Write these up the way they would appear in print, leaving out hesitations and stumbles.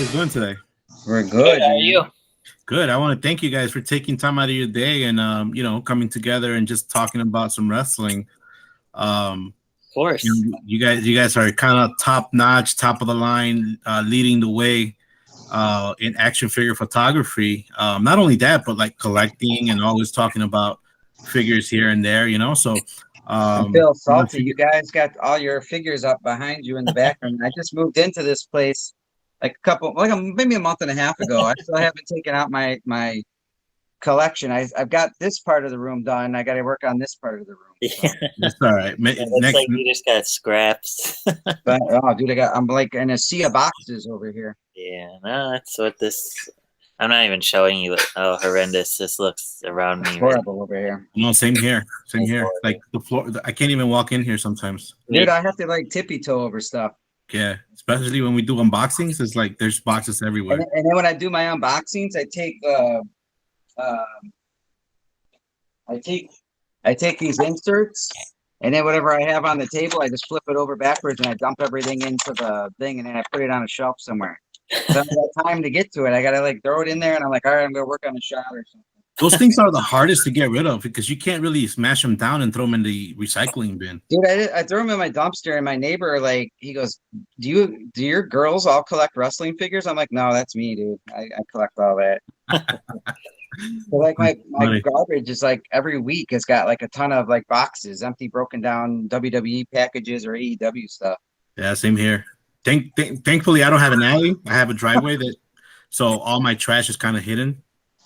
guys doing today? We're good. How are you? Good. I want to thank you guys for taking time out of your day and coming together and just talking about some wrestling. Of course. You guys are kind of top notch, top of the line, leading the way in action figure photography. Not only that, but like collecting and always talking about figures here and there. So. I feel salty. You guys got all your figures up behind you in the background. I just moved into this place maybe a month and a half ago. I still haven't taken out my collection. I've got this part of the room done. I got to work on this part of the room. So. Yeah. That's all right. It looks like you just got scraps. But, oh, dude, I'm like in a sea of boxes over here. Yeah, no, that's what this. I'm not even showing you how horrendous this looks around me. It's horrible over here. No, same here. Same here. Like the floor, I can't even walk in here sometimes. Dude, I have to like tippy toe over stuff. Yeah, especially when we do unboxings, it's like there's boxes everywhere. And then when I do my unboxings, I take these inserts, and then whatever I have on the table, I just flip it over backwards and I dump everything into the thing, and then I put it on a shelf somewhere. I don't have time to get to it. I gotta like throw it in there, and I'm like, all right, I'm gonna work on a shot or something. Those things are the hardest to get rid of because you can't really smash them down and throw them in the recycling bin. Dude, I threw them in my dumpster, and my neighbor he goes, do your girls all collect wrestling figures? I'm like, no, that's me, dude. I collect all that. So like my garbage is like every week it's got like a ton of like boxes, empty, broken down WWE packages or AEW stuff. Yeah, same here. Thankfully, I don't have an alley. I have a driveway so all my trash is kind of hidden.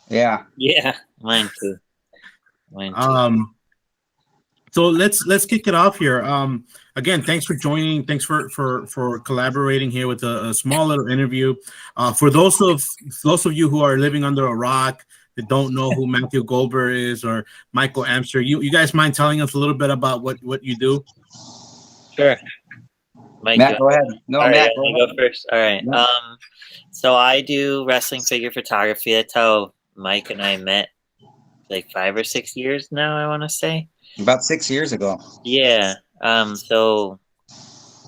Yeah. Yeah, mine too. So let's kick it off here. Again, thanks for joining. Thanks for collaborating here with a small little interview. For those of you who are living under a rock that don't know who Matthew Goldberg is or Michael Amster, you guys mind telling us a little bit about what you do? Sure. Matt, go ahead. No, all Matt, right, go first. All right. Yeah. So I do wrestling figure photography. That's how Mike and I met, like 5 or 6 years now, I want to say. About 6 years ago. Yeah. So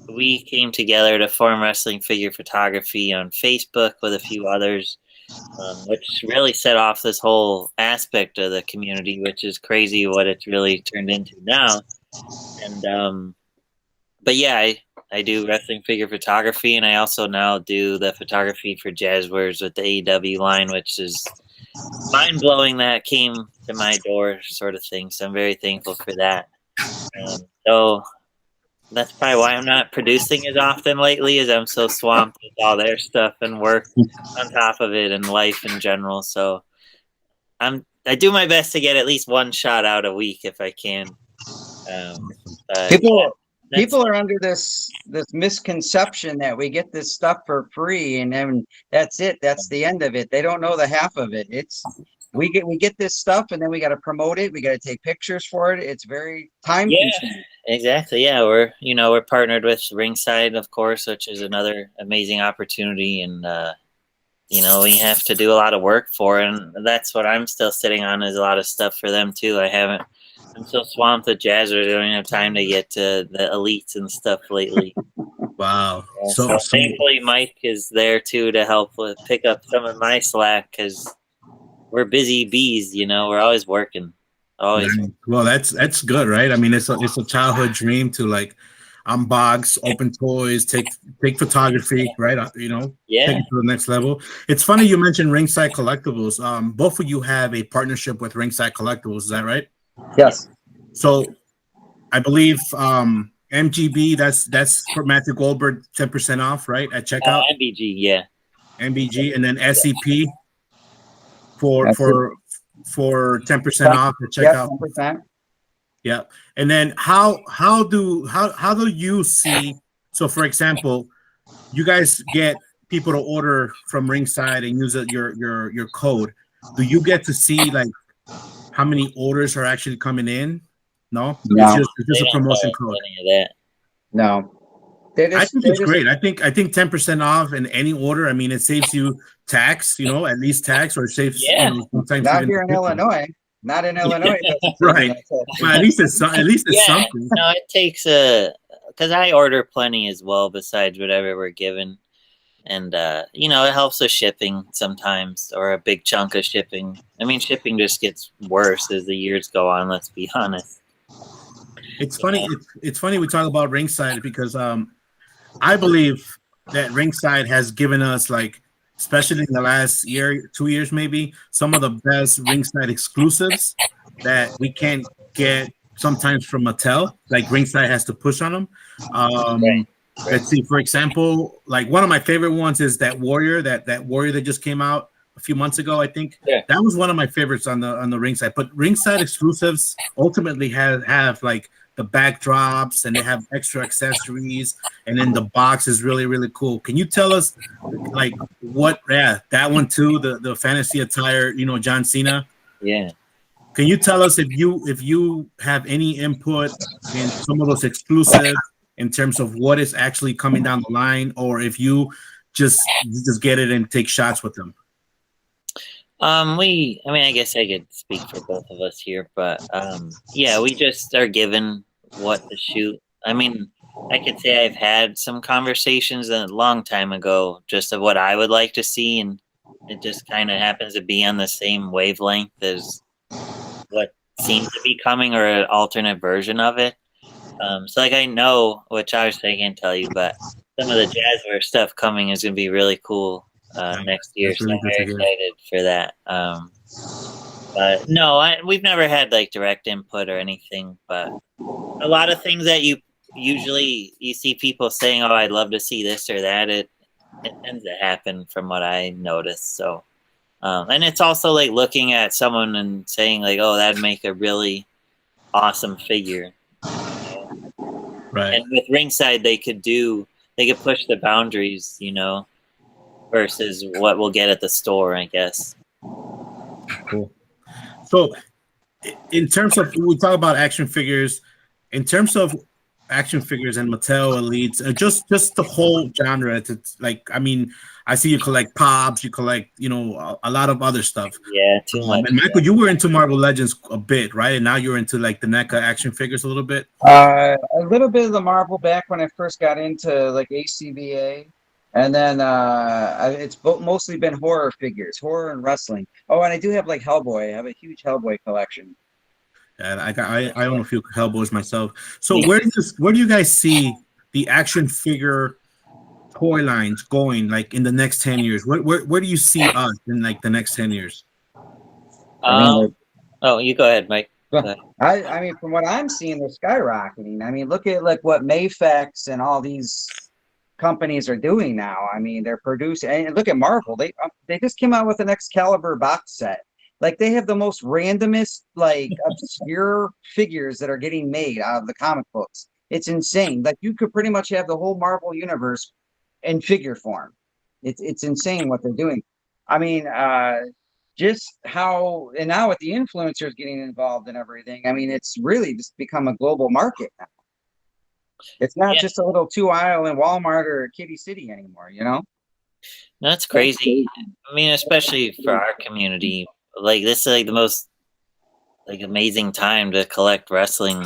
we came together to form wrestling figure photography on Facebook with a few others, which really set off this whole aspect of the community, which is crazy what it's really turned into now. And but yeah, I do wrestling figure photography, and I also now do the photography for Jaspers with the AEW line, which is mind-blowing that came to my door sort of thing. So I'm very thankful for that. So that's probably why I'm not producing as often lately, as I'm so swamped with all their stuff and work on top of it and life in general. So I do my best to get at least one shot out a week if I can. People are under this misconception that we get this stuff for free and then that's it. That's the end of it. They don't know the half of it. We get this stuff and then we got to promote it. We got to take pictures for it. It's very time consuming. Exactly. Yeah, we're partnered with Ringside, of course, which is another amazing opportunity, and we have to do a lot of work for it, and that's what I'm still sitting on is a lot of stuff for them too. I'm so swamped with Jaspers. I don't even have time to get to the elites and stuff lately. Wow. So thankfully Mike is there too to help pick up some of my slack because we're busy bees. We're always working. Always. Well, that's good, right? I mean, it's a childhood dream to like unbox, open toys, take photography, right? Take it to the next level. It's funny you mentioned Ringside Collectibles. Both of you have a partnership with Ringside Collectibles. Is that right? Yes. So I believe MGB, that's for Matthew Goldberg, 10% off, right? At checkout. MBG, yeah. MBG, and then SCP for 10% off at checkout. 10%. Yeah. And then how do you see, so for example, you guys get people to order from Ringside and use your code. Do you get to see like how many orders are actually coming in? No? It's just a promotion code. No. I think it's great. I think 10% off in any order. I mean, it saves you tax, at least tax, or it saves. Sometimes not here in Illinois. Not in Illinois. Right. Well, at least it's something. No, it takes because I order plenty as well besides whatever we're given. And it helps with shipping sometimes, or a big chunk of shipping. I mean, shipping just gets worse as the years go on. Let's be honest. It's funny. It's funny we talk about ringside because I believe that ringside has given us, like, especially in the last year, 2 years maybe, some of the best ringside exclusives that we can't get sometimes from Mattel. Like ringside has to push on them. Right. Let's see, for example, like one of my favorite ones is that Warrior, that Warrior that just came out a few months ago, I think. Yeah. That was one of my favorites on the ringside. But ringside exclusives ultimately have like the backdrops, and they have extra accessories, and then the box is really, really cool. Can you tell us, like, what? Yeah, that one too, the fantasy attire, John Cena. Yeah. Can you tell us if you have any input in some of those exclusives in terms of what is actually coming down the line, or if you just get it and take shots with them? I guess I could speak for both of us here, but yeah, we just are given what to shoot. I mean, I could say I've had some conversations a long time ago just of what I would like to see, and it just kind of happens to be on the same wavelength as what seems to be coming, or an alternate version of it. So like I know, which obviously I can't tell you, but some of the Jaspers stuff coming is going to be really cool next year. That's really So I'm very excited for that. But no, we've never had like direct input or anything. But a lot of things that you see people saying, "Oh, I'd love to see this or that." It tends to happen from what I noticed. So, and it's also like looking at someone and saying like, "Oh, that'd make a really awesome figure." Right. And with ringside, they could push the boundaries, versus what we'll get at the store, I guess. Cool. So, in terms of, we talk about action figures, in terms of action figures and Mattel Elites, just the whole genre. It's like, I mean, I see you collect Pops, you collect, a lot of other stuff. Yeah, too much. And Michael, you were into Marvel Legends a bit, right? And now you're into like the NECA action figures a little bit. A little bit of the Marvel back when I first got into like ACBA, and then it's mostly been horror figures, horror and wrestling. Oh, and I do have like Hellboy. I have a huge Hellboy collection. And I own a few Hellboys myself. So where do you guys see the action figure toy lines going, like in the next 10 years? Where do you see us in like the next 10 years? You go ahead, Mike. I mean, from what I'm seeing, they're skyrocketing. I mean, look at like what Mayfex and all these companies are doing now. I mean, they're producing, and look at Marvel. They just came out with an Excalibur box set. Like, they have the most randomest, like, obscure figures that are getting made out of the comic books. It's insane. Like, you could pretty much have the whole Marvel universe in figure form. It's insane what they're doing. I mean, just how, and now with the influencers getting involved in everything, I mean, it's really just become a global market now. It's not just a little 2-aisle in Walmart or Kitty City anymore, That's crazy. I mean, especially for our community. Like, this is like the most like amazing time to collect wrestling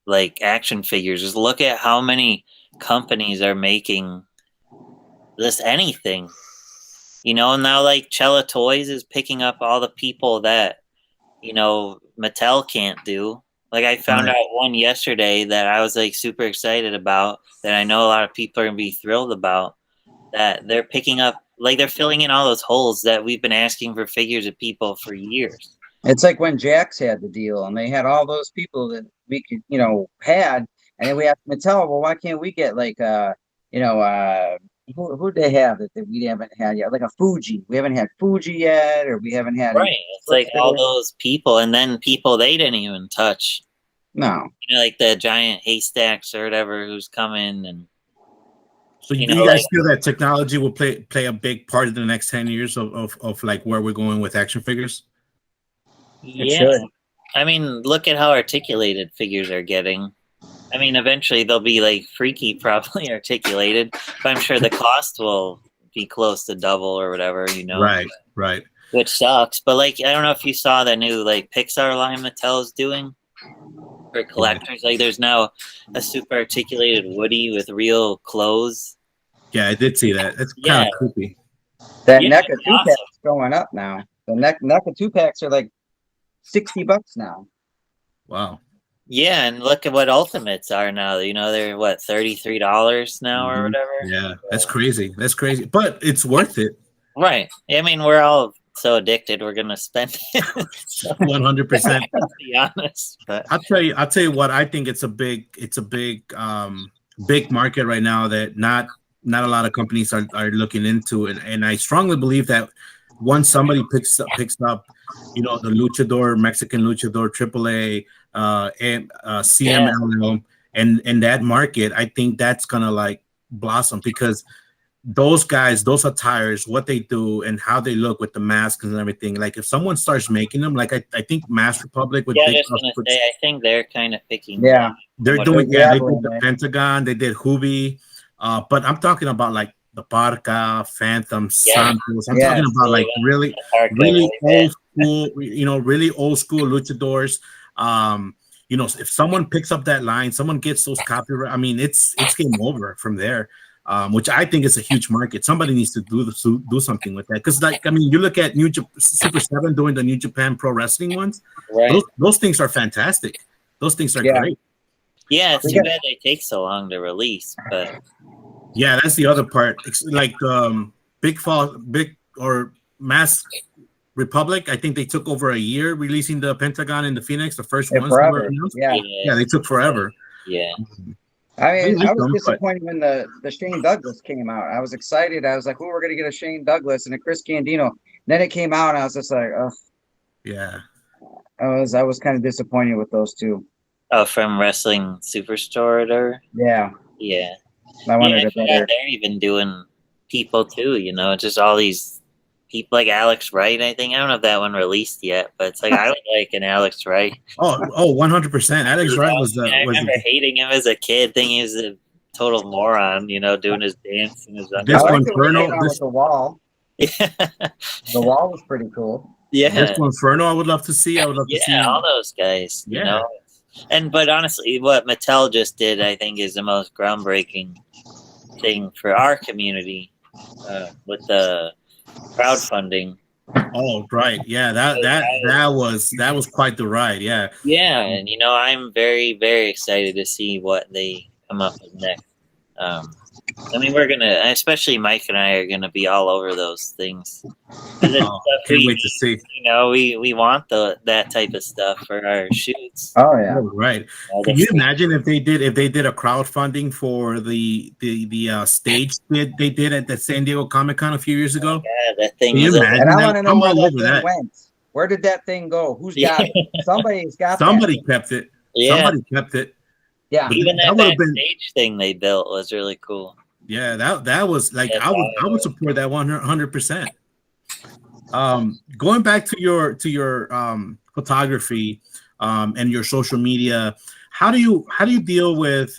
like action figures. Just look at how many companies are making this anything. Now like Cella Toys is picking up all the people that Mattel can't do. Like, I found out one yesterday that I was like super excited about, that I know a lot of people are gonna be thrilled about, that they're picking up, like, they're filling in all those holes that we've been asking for figures of people for years. It's like when Jax had the deal and they had all those people that we could, had, and then we asked Mattel, well, why can't we get like who they have that we haven't had yet? Like a Fuji. We haven't had Fuji yet, or we haven't had It's like all those people, and then people they didn't even touch. No. Like the giant haystacks or whatever who's coming. And so do you guys feel that technology will play a big part in the next 10 years of like where we're going with action figures? Yeah. I mean, look at how articulated figures are getting. I mean, eventually they'll be like freaky, probably articulated, but I'm sure the cost will be close to double or whatever, Right. Which sucks. But like, I don't know if you saw the new like Pixar line Mattel is doing for collectors. Like, there's now a super articulated Woody with real clothes. Yeah, I did see that. It's kind of creepy. That Yeah, NECA 2 awesome. pack's going up now. The NECA 2 packs are like $60 now. Wow. Yeah, and look at what Ultimates are now. You know, they're what, $33 now or whatever. Yeah, that's crazy. That's crazy, but it's worth it. Right. I mean, we're all so addicted. We're gonna spend it. 100%. Let's be honest. But I'll tell you what. I think it's a big big market right now that not a lot of companies are looking into, and I strongly believe that once somebody picks up, you know, the luchador, Mexican luchador, AAA, and CMLL, and that market, I think that's gonna like blossom because those guys, those attires, what they do and how they look with the masks and everything. Like if someone starts making them, like I think Mass Republic with yeah, I big was gonna say, I think they're kind of picking. Yeah. they're what doing, they're yeah, they did dabbling the with. Pentagon, they did Hubi, but I'm talking about like the Parka, Phantom, Santos. I'm Yeah, talking about like really old school, you know, really old school luchadors. You know, if someone picks up that line, someone gets those copyright, I mean, it's game over from there. Which I think is a huge market. Somebody needs to do something with that. Because, like, I mean, you look at Super 7 doing the New Japan Pro Wrestling ones. Right. Those things are fantastic. Those things are great. Yeah, it's too bad they take so long to release. But yeah, that's the other part. It's like Big or Mass Republic. I think they took over a year releasing the Pentagon and the Phoenix, the first ones. Forever. Yeah, they took forever. Yeah. I mean, I was disappointed when the Shane Douglas came out. I was excited. I was like, "Oh, we're gonna get a Shane Douglas and a Chris Candido." Then it came out, and I was just like, "Oh." Yeah. I was kind of disappointed with those two. Oh, from Wrestling Superstore or? Yeah. Yeah. I wanted a better. They're even doing people too. You know, just all these people like Alex Wright. I think I don't know if that one released yet, but it's like I would like an Alex Wright. Oh, 100%. Alex Wright was I remember hating him as a kid, thinking he was a total moron. You know, doing his dance and his. Disco Inferno. The wall. Yeah. The wall was pretty cool. Yeah. Disco Inferno. I would love to see. I would love to see. Yeah, all those guys. Yeah. You know? But honestly, what Mattel just did, I think, is the most groundbreaking thing for our community with the crowdfunding. Oh, right. Yeah, that was quite the ride. Yeah. Yeah, and you know, I'm very, very excited to see what they come up with next. I mean, we're gonna, especially Mike and I, are gonna be all over those things. Can't wait to see. You know, we want that type of stuff for our shoots. Oh yeah, right. Can you imagine if they did a crowdfunding for the stage that they did at the San Diego Comic-Con a few years ago? Yeah, that thing. And I want to know where that thing went. Where did that thing go? Who's got it? Somebody's got. Somebody kept it. Yeah. Somebody kept it. Yeah. Even that stage thing they built was really cool. Yeah, that was like I would support that 100%. Going back to your photography and your social media, how do you deal with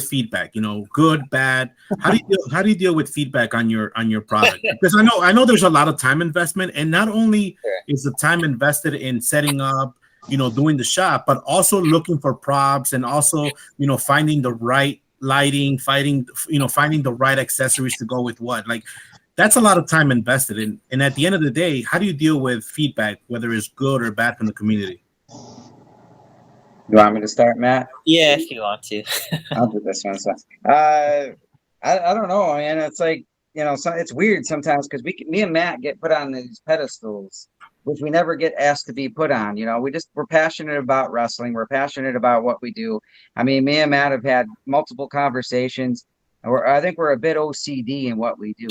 feedback? You know, good, bad. How do you deal with feedback on your product? Because I know there's a lot of time investment, and not only is the time invested in setting up, you know, doing the shot, but also looking for props and also, you know, finding the right lighting, finding the right accessories to go with what. Like, that's a lot of time invested in. And at the end of the day, how do you deal with feedback, whether it's good or bad from the community? You want me to start, Matt? Yeah, if you want to. I'll do this one. So, I don't know, man. It's like, you know, it's weird sometimes because me and Matt get put on these pedestals, which we never get asked to be put on. You know, we're passionate about wrestling. We're passionate about what we do. I mean, me and Matt have had multiple conversations. I think we're a bit OCD in what we do.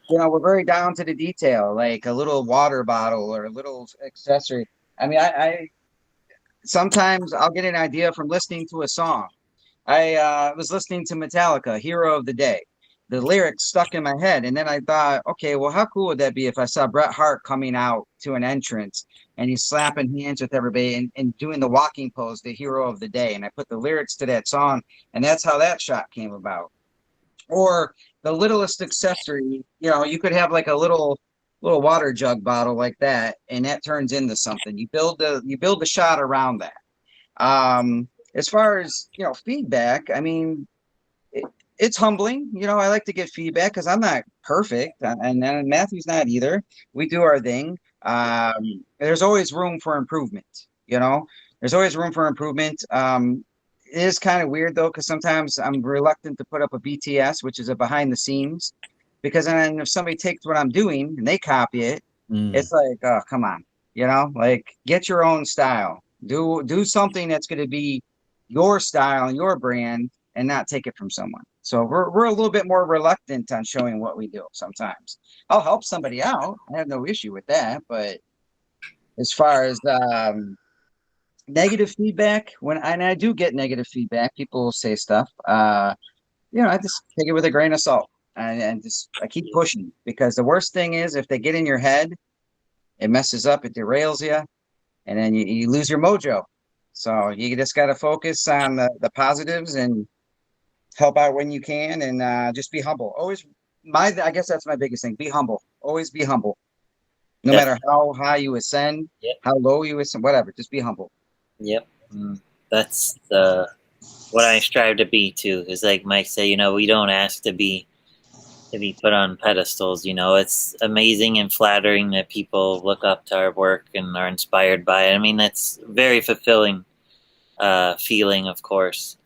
You know, we're very down to the detail, like a little water bottle or a little accessory. I mean, I sometimes I'll get an idea from listening to a song. I was listening to Metallica, Hero of the Day. The lyrics stuck in my head. And then I thought, okay, well, how cool would that be if I saw Bret Hart coming out to an entrance and he's slapping hands with everybody and doing the walking pose, the Hero of the Day. And I put the lyrics to that song, and that's how that shot came about. Or the littlest accessory, you know, you could have like a little water jug bottle like that, and that turns into something. You build the shot around that. As far as, you know, feedback, I mean, it's humbling. You know, I like to get feedback because I'm not perfect, and Matthew's not either. We do our thing. There's always room for improvement. You know, there's always room for improvement. It is kind of weird though, because sometimes I'm reluctant to put up a BTS, which is a behind the scenes, because then if somebody takes what I'm doing and they copy it, it's like, oh, come on, you know, like get your own style. Do something that's going to be your style and your brand, and not take it from someone. So we're a little bit more reluctant on showing what we do sometimes. I'll help somebody out. I have no issue with that. But as far as negative feedback, and I do get negative feedback, people will say stuff. You know, I just take it with a grain of salt, and just I keep pushing, because the worst thing is if they get in your head, it messes up, it derails you, and then you lose your mojo. So you just got to focus on the positives and help out when you can, and just be humble. Always, I guess that's my biggest thing. Be humble. Always be humble. No matter how high you ascend, how low you ascend, whatever. Just be humble. Yep, that's what I strive to be too. Is like Mike said, you know, we don't ask to be put on pedestals. You know, it's amazing and flattering that people look up to our work and are inspired by it. I mean, that's very fulfilling feeling, of course.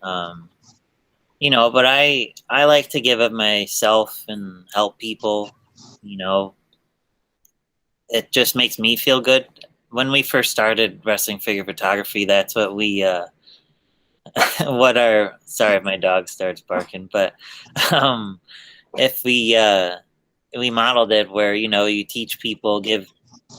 You know, but I like to give of myself and help people. You know, it just makes me feel good. When we first started wrestling figure photography, that's what we sorry if my dog starts barking, but if we modeled it where, you know, you teach people, give,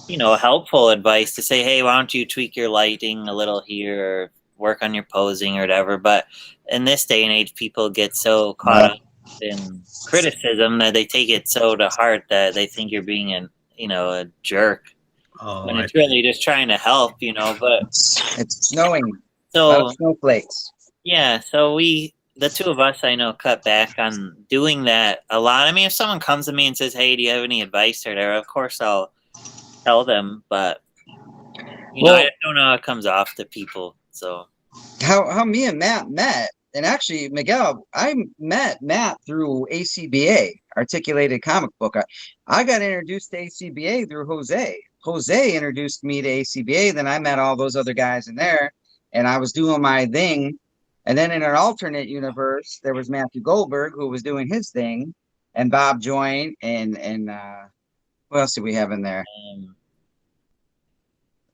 you know, helpful advice to say, hey, why don't you tweak your lighting a little here, or work on your posing or whatever. But in this day and age, people get so caught up in criticism that they take it so to heart that they think you're being a jerk. When it's really just trying to help, you know. But it's snowing. So snowflakes. Yeah, so the two of us, I know, cut back on doing that a lot. I mean, if someone comes to me and says, hey, do you have any advice or whatever, of course I'll tell them, but you know, I don't know how it comes off to people. So how me and Matt met, and actually Miguel, I met Matt through ACBA, Articulated Comic Book. I got introduced to ACBA through Jose. Jose introduced me to ACBA, then I met all those other guys in there, and I was doing my thing. And then in an alternate universe, there was Matthew Goldberg, who was doing his thing, and Bob joined, and what else did we have in there?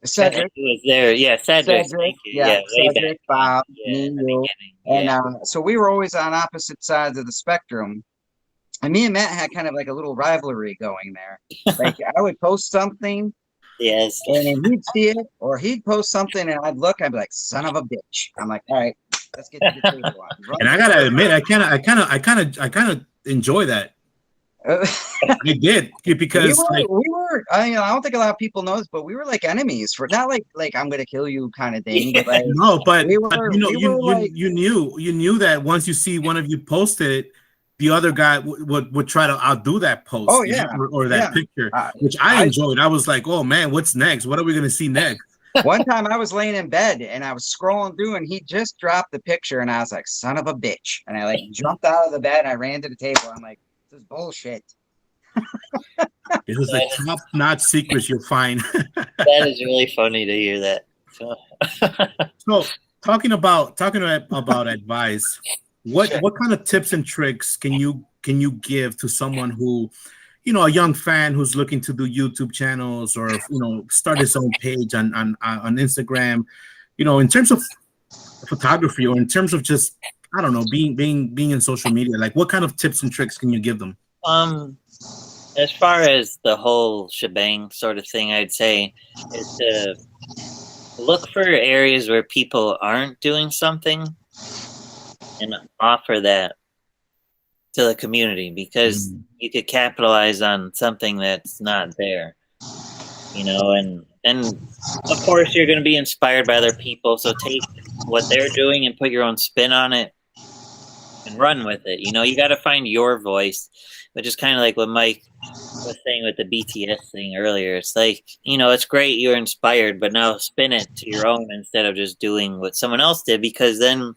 Cedric was there. Yeah, Cedric. Yeah, Cedric, Bob, me, you. And so we were always on opposite sides of the spectrum. And me and Matt had kind of like a little rivalry going there. Like I would post something, yes, and then he'd see it, or he'd post something, and I'd look, I'd be like, "Son of a bitch!" I'm like, "All right, let's get to the table." And I gotta admit, I kind of enjoy that. I did, because we were. I don't think a lot of people know this, but we were like enemies for not like I'm gonna kill you kind of thing. But like, no, but you knew that once you see one of you posted it, the other guy would try to outdo that post. Oh yeah, or that picture, which I enjoyed. I was like, oh man, what's next? What are we gonna see next? One time I was laying in bed and I was scrolling through, and he just dropped the picture, and I was like, son of a bitch. And I like jumped out of the bed and I ran to the table. I'm like, this is bullshit. It was like top-notch secrets you'll find. That is really funny to hear that. So talking about advice, what kind of tips and tricks can you give to someone who, you know, a young fan who's looking to do YouTube channels, or, you know, start his own page on Instagram, you know, in terms of photography, or in terms of just, I don't know, being in social media? Like, what kind of tips and tricks can you give them? As far as the whole shebang sort of thing, I'd say is to look for areas where people aren't doing something and offer that to the community, because you could capitalize on something that's not there, you know, and of course you're going to be inspired by other people. So take what they're doing and put your own spin on it and run with it. You know, you got to find your voice, which is kind of like what Mike was saying with the BTS thing earlier. It's like, you know, it's great you're inspired, but now spin it to your own instead of just doing what someone else did, because then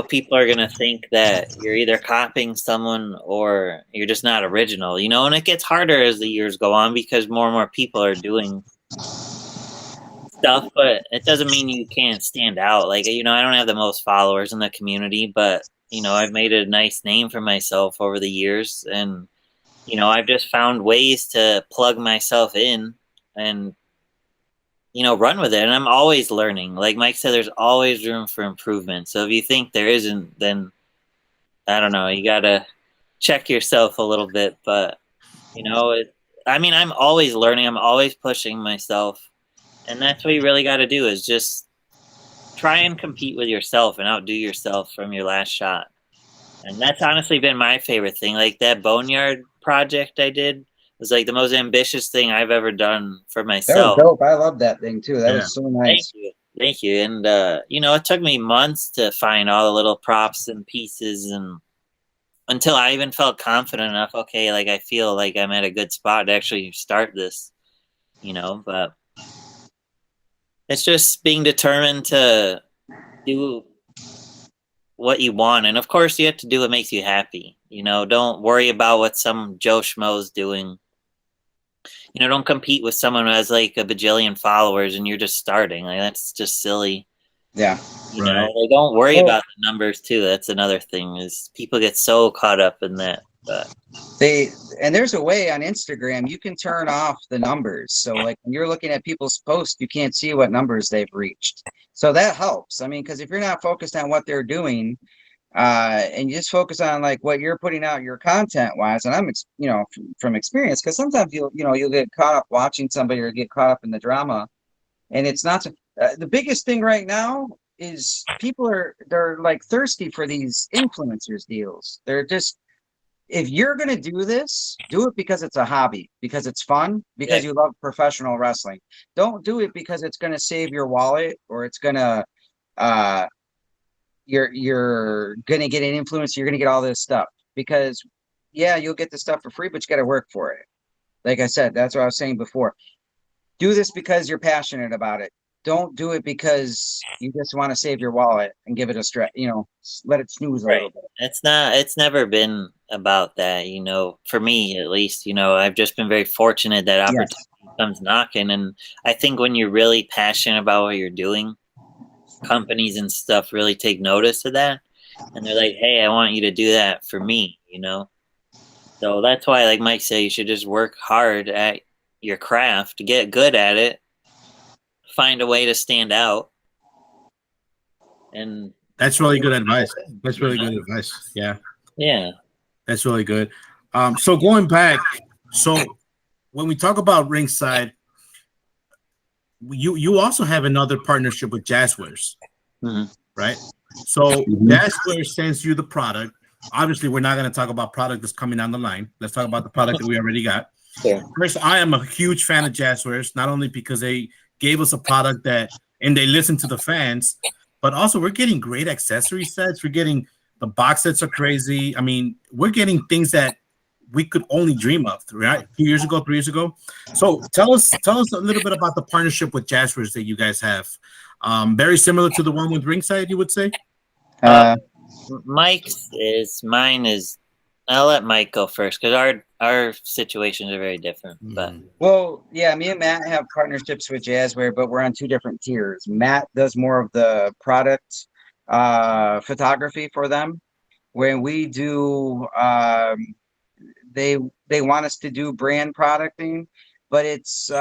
people are going to think that you're either copying someone or you're just not original, and it gets harder as the years go on because more and more people are doing stuff, but it doesn't mean you can't stand out. Like, I don't have the most followers in the community, but, I've made a nice name for myself over the years. And, I've just found ways to plug myself in and, run with it. And I'm always learning. Like Mike said, there's always room for improvement. So if you think there isn't, then I don't know, you got to check yourself a little bit. But, I'm always learning. I'm always pushing myself. And that's what you really got to do is just try and compete with yourself and outdo yourself from your last shot. And that's honestly been my favorite thing. Like that Boneyard project I did was like the most ambitious thing I've ever done for myself. That was dope. I love that thing too. That was so nice. Thank you. And, it took me months to find all the little props and pieces and until I even felt confident enough. Okay. Like I feel like I'm at a good spot to actually start this, but it's just being determined to do what you want. And of course you have to do what makes you happy. Don't worry about what some Joe Schmo's doing. Don't compete with someone who has like a bajillion followers and you're just starting. Like that's just silly. Yeah. Like, don't worry about the numbers too. That's another thing is people get so caught up in that. But there's a way on Instagram you can turn off the numbers. So like when you're looking at people's posts, you can't see what numbers they've reached. So that helps. I mean, because if you're not focused on what they're doing, and you just focus on like what you're putting out your content wise, and I'm from experience, because sometimes you'll get caught up watching somebody or get caught up in the drama, and it's not the biggest thing right now is they're like thirsty for these influencers deals. They're just, if you're going to do this, do it because it's a hobby, because it's fun, because you love professional wrestling. Don't do it because it's going to save your wallet or it's going to, you're going to get an influencer. You're going to get all this stuff because you'll get the stuff for free, but you got to work for it. Like I said, that's what I was saying before. Do this because you're passionate about it. Don't do it because you just want to save your wallet and give it a stretch, let it snooze a little bit. It's never been about that, for me at least, I've just been very fortunate that opportunity comes knocking. And I think when you're really passionate about what you're doing, companies and stuff really take notice of that. And they're like, hey, I want you to do that for me, So that's why, like Mike said, you should just work hard at your craft, get good at it, find a way to stand out. And that's really good advice. That's really good advice. Yeah. Yeah. That's really good. So going back, so when we talk about Ringside, you also have another partnership with Jaspers, right? So Jaspers sends you the product. Obviously, we're not going to talk about product that's coming down the line. Let's talk about the product that we already got. Sure. First, I am a huge fan of Jaspers, not only because they gave us a product and they listen to the fans, but also we're getting great accessory sets. We're getting the box sets are crazy. I mean, we're getting things that we could only dream of, right? 3 years ago. So tell us a little bit about the partnership with Jaspers that you guys have. Very similar to the one with Ringside, you would say? Mine is. I'll let Mike go first because our situations are very different. But me and Matt have partnerships with Jaspers, but we're on two different tiers. Matt does more of the product photography for them. When we do, they want us to do brand producting, but it's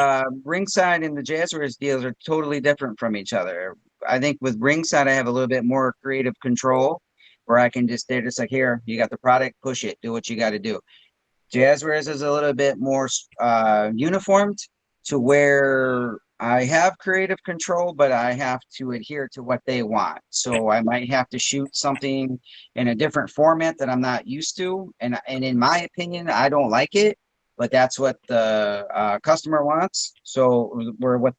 Ringside and the Jaspers deals are totally different from each other. I think with Ringside, I have a little bit more creative control, where I can they're just like, here, you got the product, push it, do what you got to do. Jaspers is a little bit more uniformed to where I have creative control, but I have to adhere to what they want. So I might have to shoot something in a different format that I'm not used to. And in my opinion, I don't like it, but that's what the customer wants. So we're what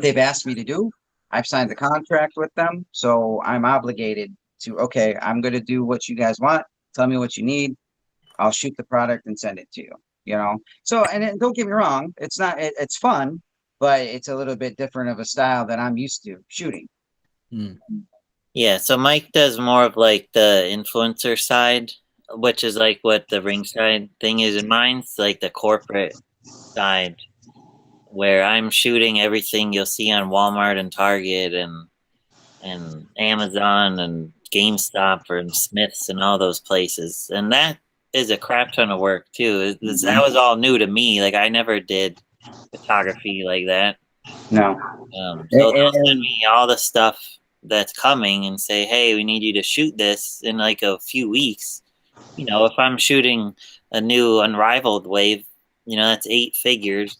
they've asked me to do. I've signed the contract with them, so I'm obligated to, okay, I'm going to do what you guys want. Tell me what you need. I'll shoot the product and send it to you, So, and don't get me wrong, it's fun, but it's a little bit different of a style that I'm used to shooting. Yeah, so Mike does more of like the influencer side, which is like what the ringside thing is, and mine's like the corporate side, where I'm shooting everything you'll see on Walmart and Target and Amazon and GameStop and Smiths and all those places, and that is a crap ton of work too. That was all new to me. Like I never did photography like that. No. So they'll send me all the stuff that's coming and say, hey, we need you to shoot this in like a few weeks. You know, if I'm shooting a new Unrivaled wave, you know, that's 8 figures.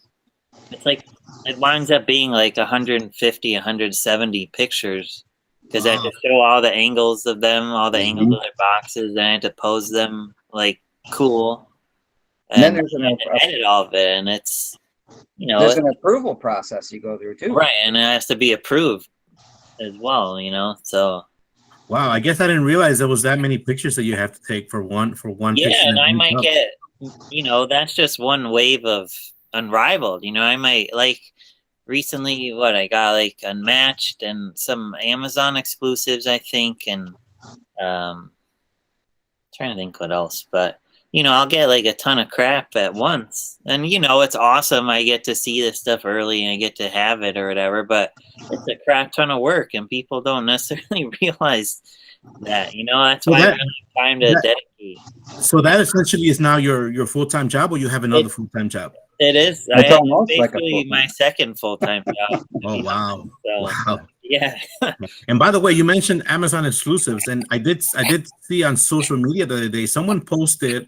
It's like, it winds up being like 150, 170 pictures because I have to show all the angles of them, all the angles of their boxes, and I have to pose them like cool. And then there's edit all of it, and it's, you know, there's an approval process you go through too. Right, and it has to be approved as well, you know. So wow, I guess I didn't realize there was that many pictures that you have to take for one yeah, picture. and I might get, you know, that's just one wave of Unrivaled. You know, I might like recently what I got like Unmatched and some Amazon exclusives, I think, and trying to think what else, but you know, I'll get like a ton of crap at once, and you know, it's awesome. I get to see this stuff early and I get to have it or whatever, but it's a crap ton of work, and people don't necessarily realize that. You know, that's why I don't have time to dedicate. So that essentially is now your full-time job, or you have another full-time job? It is. It's almost basically like my second full-time job. Oh wow! So, Wow. yeah. And by the way, you mentioned Amazon exclusives, and I did see on social media the other day someone posted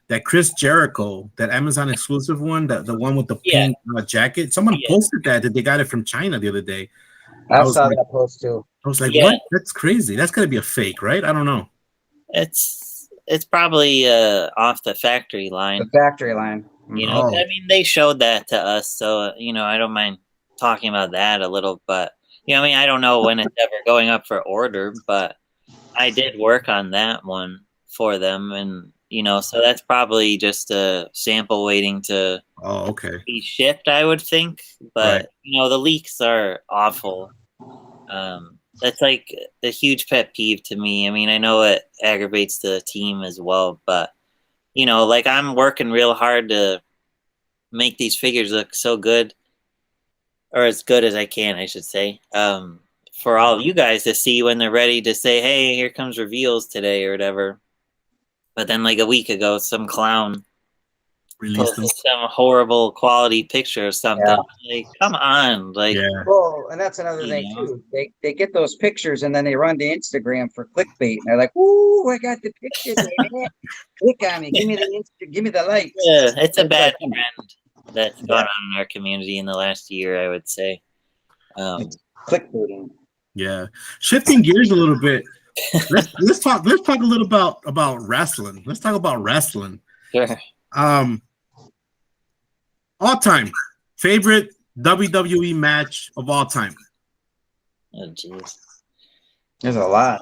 that Chris Jericho, that Amazon exclusive one, the one with the pink jacket. Someone posted that they got it from China the other day. I saw that post too. I was like, what? That's crazy. That's gotta be a fake, right? I don't know. It's probably off the factory line. The factory line. You know, I mean, they showed that to us, so you know, I don't mind talking about that a little. But you know, I mean, I don't know when it's ever going up for order, but I did work on that one for them, and you know, so that's probably just a sample waiting to be shipped, I would think. But you know, the leaks are awful. That's like a huge pet peeve to me. I mean, I know it aggravates the team as well, but you know, like I'm working real hard to make these figures look so good, or as good as I can, I should say, for all of you guys to see when they're ready to say, hey, here comes reveals today or whatever. But then like a week ago, some clown posted some horrible quality picture or something. Yeah. Like, come on. Like, well, and that's another thing too. They get those pictures and then they run to Instagram for clickbait. And they're like, "Ooh, I got the picture, baby. Click on me. Give me the likes." Yeah, it's a bad trend that's gone on in our community in the last year, I would say. Clickbaiting. Yeah. Shifting gears a little bit. Let's talk a little about wrestling. Let's talk about wrestling. Sure. All time favorite WWE match of all time. Oh jeez. There's a lot.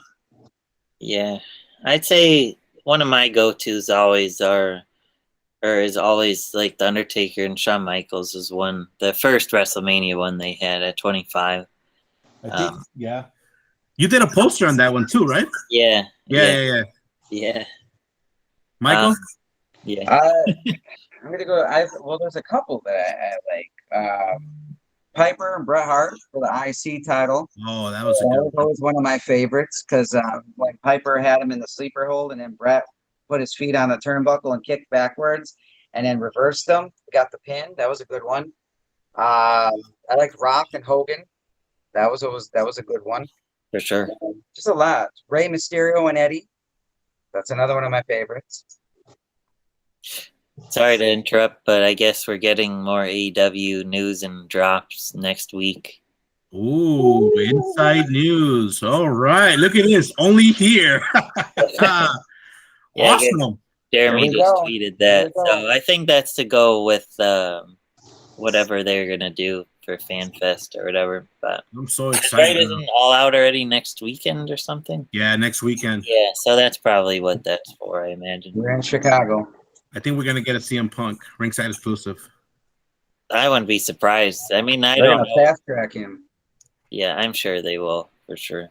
Yeah. I'd say one of my go-tos is always like The Undertaker and Shawn Michaels is the first WrestleMania one they had at 25. I think, you did a poster on that one too, right? Yeah. Michael? I'm gonna go. There's a couple that I like. Piper and Bret Hart for the IC title. Oh, that was always one of my favorites because when Piper had him in the sleeper hold and then Bret put his feet on the turnbuckle and kicked backwards and then reversed them, got the pin. That was a good one. I liked Rock and Hogan. That was a good one. For sure. Just a lot. Rey Mysterio and Eddie. That's another one of my favorites. Sorry to interrupt, but I guess we're getting more AEW news and drops next week. Ooh, inside news. All right. Look at this. Only here. Awesome. Jeremy just tweeted that. So I think that's to go with whatever they're going to do for FanFest or whatever. But I'm so excited. Right, isn't All Out already next weekend or something? Yeah, next weekend. Yeah, so that's probably what that's for, I imagine. We're in Chicago. I think we're going to get a CM Punk ringside exclusive. I wouldn't be surprised. I mean, I don't know. Fast track him. Yeah, I'm sure they will, for sure.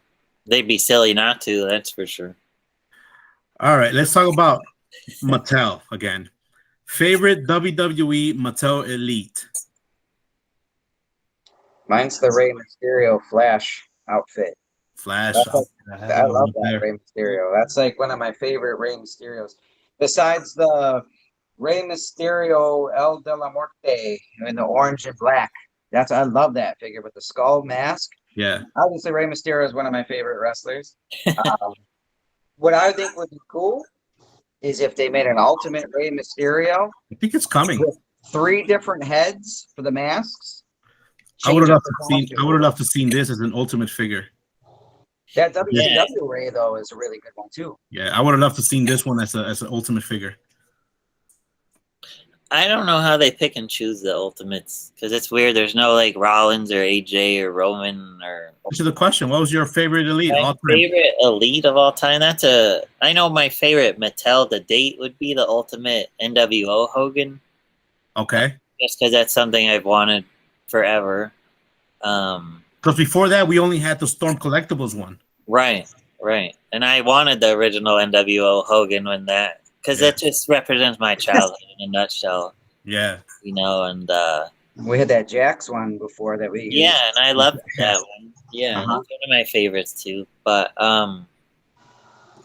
They'd be silly not to. That's for sure. All right, let's talk about Mattel again. Favorite WWE Mattel Elite? Mine's the Rey Mysterio Flash outfit. Flash. I love that Rey Mysterio. That's like one of my favorite Rey Mysterios. Besides the Rey Mysterio El de la Muerte in the orange and black. I love that figure with the skull mask. Yeah. Obviously, Rey Mysterio is one of my favorite wrestlers. What I think would be cool is if they made an ultimate Rey Mysterio. I think it's coming. With 3 different heads for the masks. I would have loved to seen this as an ultimate figure. That WCW Ray though is a really good one too. Yeah, I would have loved to seen this one as an ultimate figure. I don't know how they pick and choose the ultimates because it's weird. There's no like Rollins or AJ or Roman or. Answer the question. What was your favorite Elite? My favorite Elite of all time. I know my favorite Mattel to date would be the Ultimate NWO Hogan. Okay. Just because that's something I've wanted forever. Because before that, we only had the Storm Collectibles one. Right. And I wanted the original NWO Hogan because that just represents my childhood in a nutshell. Yeah. And we had that Jax one before that we. Yeah, and I loved that one. Yeah, That's one of my favorites too. But I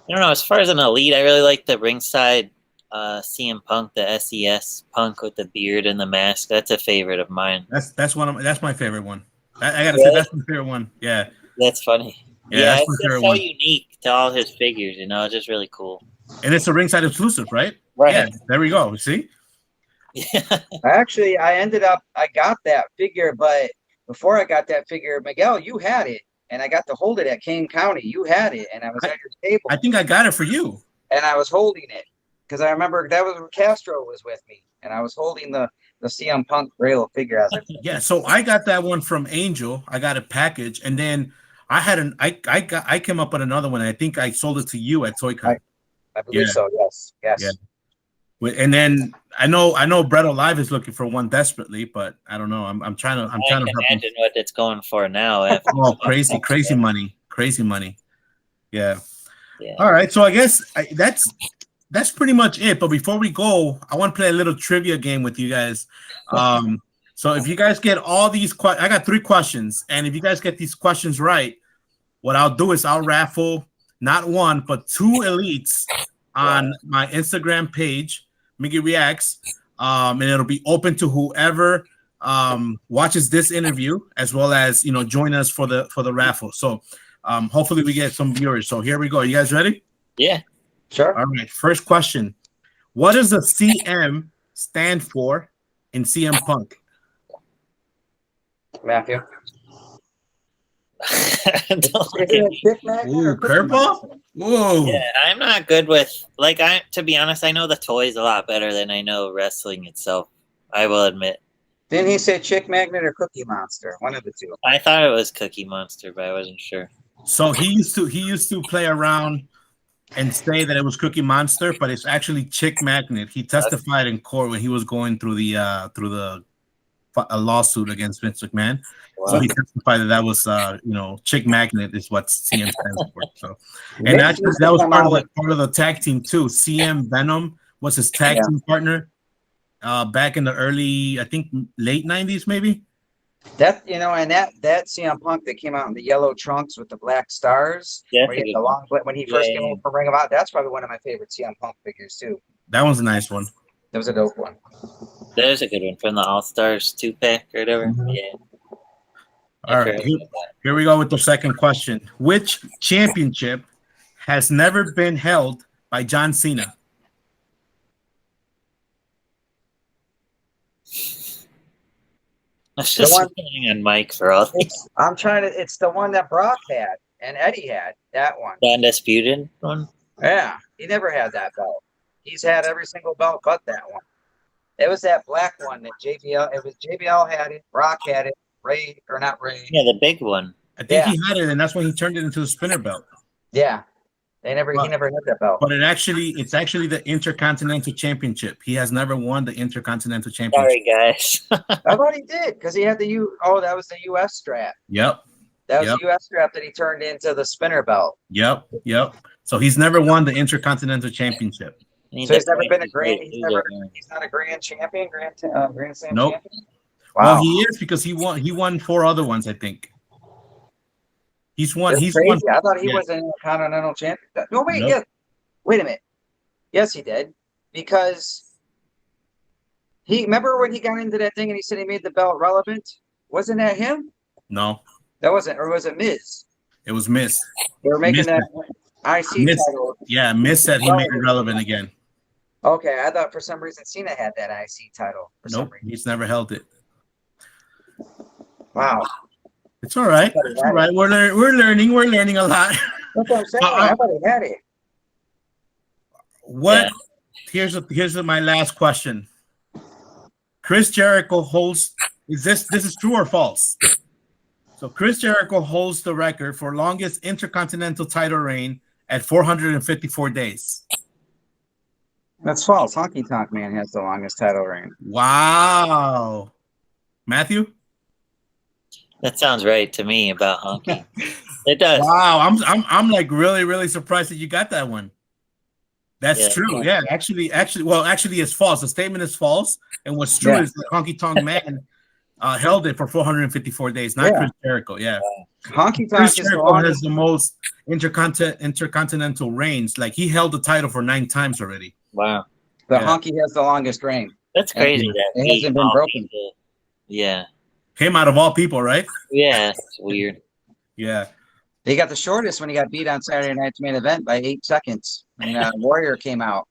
don't know. As far as an Elite, I really like the ringside CM Punk, the SES Punk with the beard and the mask. That's a favorite of mine. That's my favorite one. I gotta say that's my favorite one. Yeah. That's funny. Yeah, it's just so unique to all his figures. It's just really cool. And it's a ringside exclusive, right? Right. Yeah. There we go. See. Yeah. I got that figure, but before I got that figure, Miguel, you had it, and I got to hold it at Kane County. You had it, and I was at your table. I think I got it for you. And I was holding it because I remember that was when Castro was with me, and I was holding the CM Punk Braille figure. Yeah, so I got that one from Angel. I got a package, and then I had I came up with another one. And I think I sold it to you at Toy Con. I believe so. Yes. Yeah. And then I know Brett Alive is looking for one desperately, but I don't know. I'm trying to help imagine what it's going for now. Oh, crazy money. Yeah. All right, so I guess that's pretty much it. But before we go, I want to play a little trivia game with you guys. So if you guys get all these I got 3 questions, and if you guys get these questions right, what I'll do is I'll raffle not 1 but 2 Elites on my Instagram page, Mickey Reacts, and it'll be open to whoever watches this interview, as well as join us for the raffle. So hopefully we get some viewers. So here we go. You guys ready? Yeah. Sure. All right. First question. What does the CM stand for in CM Punk? Matthew. Ooh, curveball? Whoa. Yeah, I'm not good with to be honest, I know the toys a lot better than I know wrestling itself. I will admit. Didn't he say Chick Magnet or Cookie Monster? One of the two. I thought it was Cookie Monster, but I wasn't sure. So he used to play around and say that it was Cookie Monster, but it's actually Chick Magnet. He testified in court when he was going through the lawsuit against Vince McMahon. Wow. So he testified that was Chick Magnet is what CM stands for. So, and actually that was part of the tag team too. CM Venom was his tag team partner back in the early, I think late 90s maybe. That and that CM Punk that came out in the yellow trunks with the black stars, when he first came over from Ring of Honor, that's probably one of my favorite CM Punk figures too. That one's a nice one. That was a dope one. There's a good one from the All Stars 2-pack or whatever. Mm-hmm. Yeah. All right, here we go with the second question. Which championship has never been held by John Cena? I'm just on Mike for all these. It's the one that Brock had and Eddie had. That one. The undisputed one? Yeah, he never had that belt. He's had every single belt but that one. It was that black one that JBL had it, Brock had it, Ray, or not Ray. Yeah, the big one. I think he had it, and that's when he turned it into a spinner belt. Yeah. He never had that belt. But it's actually the Intercontinental Championship. He has never won the Intercontinental Championship. Sorry, guys. I thought he did, because he had that was the US strap. Yep. That was Yep. a US strap that he turned into the spinner belt. Yep. So he's never won the Intercontinental Championship. So he's never been a grand. He's not a grand champion, grand slam Nope. champion. Well, Wow. he is because he won 4 other ones, I think. He's won. That's He's crazy. won. I thought he Yeah. was a continental champion. No, wait, Nope. yeah. Wait a minute. Yes, he did. Because remember when he got into that thing and he said he made the belt relevant? Wasn't that him? No, That wasn't, or was it Miz? it was Miss. They were making Miz that IC Miz- title. Yeah, Miss said he made it relevant again. Okay, I thought for some reason Cena had that IC title. For some Nope, reason. he's never held it. Wow. It's all right. It's all right. We're learning. We're learning a lot. That's what I'm saying. I thought he had it. What? Yeah. Here's my last question. Chris Jericho holds. Is this is true or false? So Chris Jericho holds the record for longest intercontinental title reign at 454 days. That's false. Honky Tonk Man has the longest title reign. Wow. Matthew? That sounds right to me about Honky. It does. Wow, I'm like really surprised that you got that one. That's true. Yeah, actually, it's false. The statement is false, and what's true is that Honky Tonk Man held it for 454 days, not Chris Jericho. Yeah, Honky Tonk Chris Jericho has the most intercontinental reigns. Like he held the title for 9 times already. Wow. Honky has the longest reign. That's crazy. It hasn't been broken. People. Yeah. Him out of all people, right? Yeah, it's weird. Yeah. They got the shortest when he got beat on Saturday Night's Main Event by 8 seconds. And Warrior came out.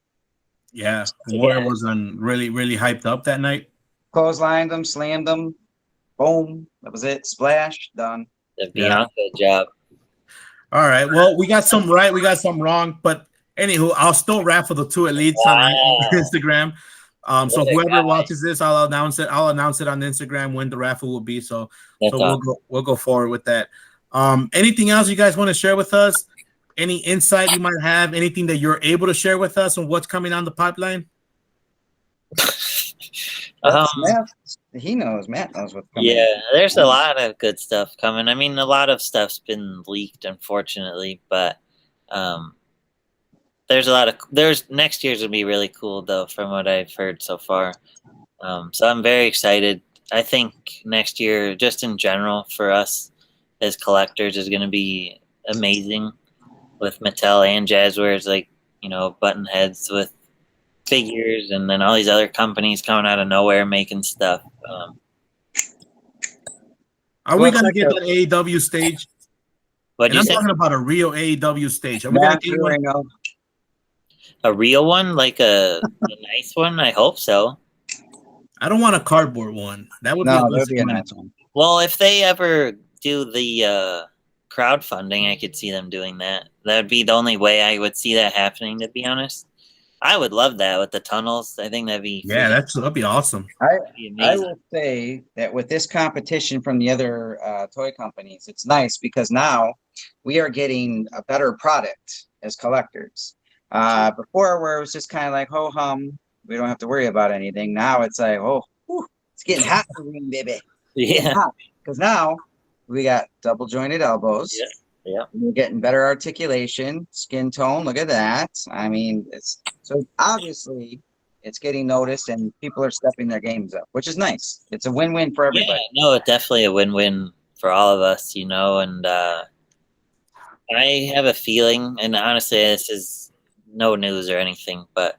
Yeah. Warrior was really hyped up that night. Clotheslined him, slammed him. Boom. That was it. Splash. Done. The Bianca job. All right. Well, we got some right, we got some wrong, but anywho, I'll still raffle the 2 elites on Instagram. So whoever watches this, I'll announce it. I'll announce it on Instagram when the raffle will be. So we'll go forward with that. Anything else you guys want to share with us? Any insight you might have? Anything that you're able to share with us on what's coming on the pipeline? He knows. Matt knows what's coming. Yeah, there's a lot of good stuff coming. I mean, a lot of stuff's been leaked, unfortunately, but there's next year's gonna be really cool though, from what I've heard so far. So I'm very excited. I think next year, just in general, for us as collectors, is gonna be amazing with Mattel and Jaspers, like, you know, button heads with figures, and then all these other companies coming out of nowhere making stuff. Are we gonna get that AEW stage? What I'm talking about a real AEW stage. Are we gonna get one? A real one, like a nice one? I hope so. I don't want a cardboard one. That would be a nice one. Well, if they ever do the crowdfunding, I could see them doing that. That would be the only way I would see that happening, to be honest. I would love that with the tunnels. I think that'd be that'd be awesome. I will say that with this competition from the other toy companies, it's nice because now we are getting a better product as collectors. Before, where it was just kind of like ho hum, we don't have to worry about anything. Now it's like, it's getting hot in the room, baby. Yeah, because now we got double jointed elbows. Yeah, we're getting better articulation, skin tone. Look at that. I mean, obviously it's getting noticed, and people are stepping their games up, which is nice. It's a win-win for everybody. Yeah, no, it's definitely a win-win for all of us, you know. And I have a feeling, and honestly, this is no news or anything, but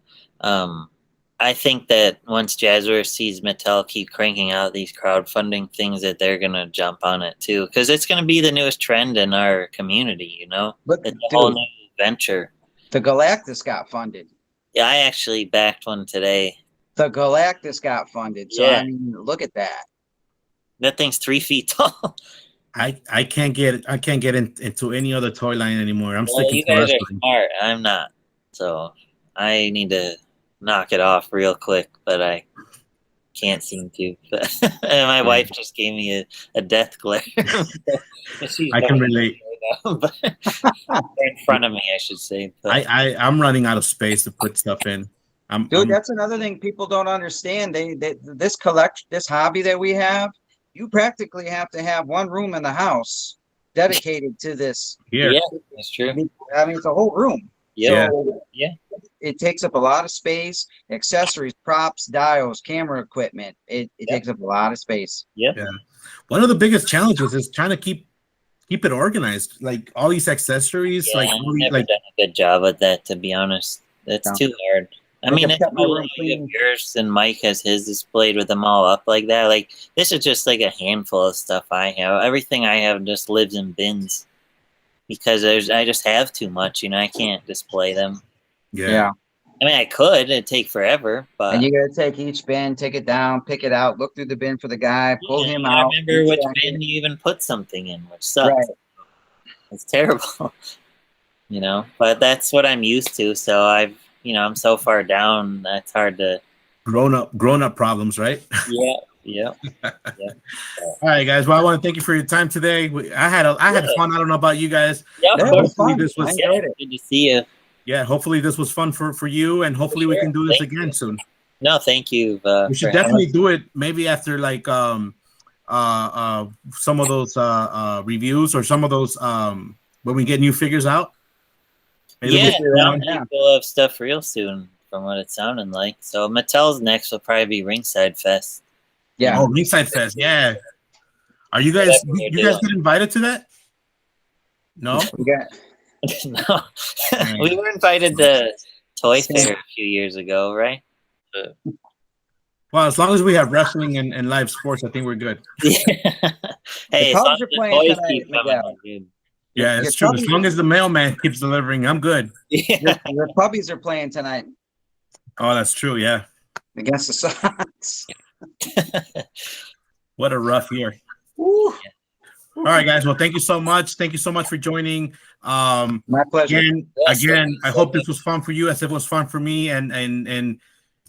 I think that once Jaspers sees Mattel keep cranking out these crowdfunding things, that they're going to jump on it too, because it's going to be the newest trend in our community, you know? It's a whole new venture. The Galactus got funded. Yeah, I actually backed one today. The Galactus got funded. So, I mean, look at that. That thing's 3 feet tall. I can't get into any other toy line anymore. I'm sticking you to guys wrestling. are smart. I'm not. So I need to knock it off real quick, but I can't seem to. And my wife just gave me a death glare. I can relate. In front of me, I should say. But I'm running out of space to put stuff in. That's another thing people don't understand. This hobby that we have, you practically have to have one room in the house dedicated to this. Here. Yeah, that's true. I mean, it's a whole room. Yeah. So it takes up a lot of space. Accessories, props, dials, camera equipment. It takes up a lot of space. Yep. Yeah. One of the biggest challenges is trying to keep it organized. Like all these accessories, Yeah, like I've never done a good job at that, to be honest. That's too hard. I mean, it's cool that you have yours and Mike has his displayed with them all up like that. Like, this is just like a handful of stuff I have. Everything I have just lives in bins because I just have too much. You know, I can't display them. Yeah. I mean, I could. It'd take forever, but and you got to take each bin, take it down, pick it out, look through the bin for the guy, pull him out. I remember which bin you even put something in, which sucks. Right. It's terrible, you know. But that's what I'm used to. So I'm so far down. That's hard to. Grown up problems, right? Yeah. All right, guys. Well, I want to thank you for your time today. I had fun. I don't know about you guys. Yeah, That was fun. This was good to see you. Yeah, hopefully this was fun for you, and hopefully we can do this again soon. No, thank you. We should definitely do it maybe after like some of those reviews or some of those when we get new figures out. Maybe we'll have stuff real soon from what it's sounding like. So Mattel's next will probably be Ringside Fest. Yeah. Oh, Ringside Fest. Yeah. Are you guys? You guys get invited to that? No. No, we were invited to Toy Fair a few years ago, right? Well, as long as we have wrestling and live sports, I think we're good. Hey, as long as the toys keep coming, dude. Yeah, it's true. As long as the mailman keeps delivering, I'm good. Your puppies are playing tonight. Oh, that's true. Yeah. Against the Sox. What a rough year. Woo. All right, guys. Well, thank you so much. Thank you so much for joining. My pleasure. Again, I hope this was fun for you as it was fun for me. And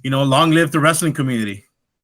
long live the wrestling community.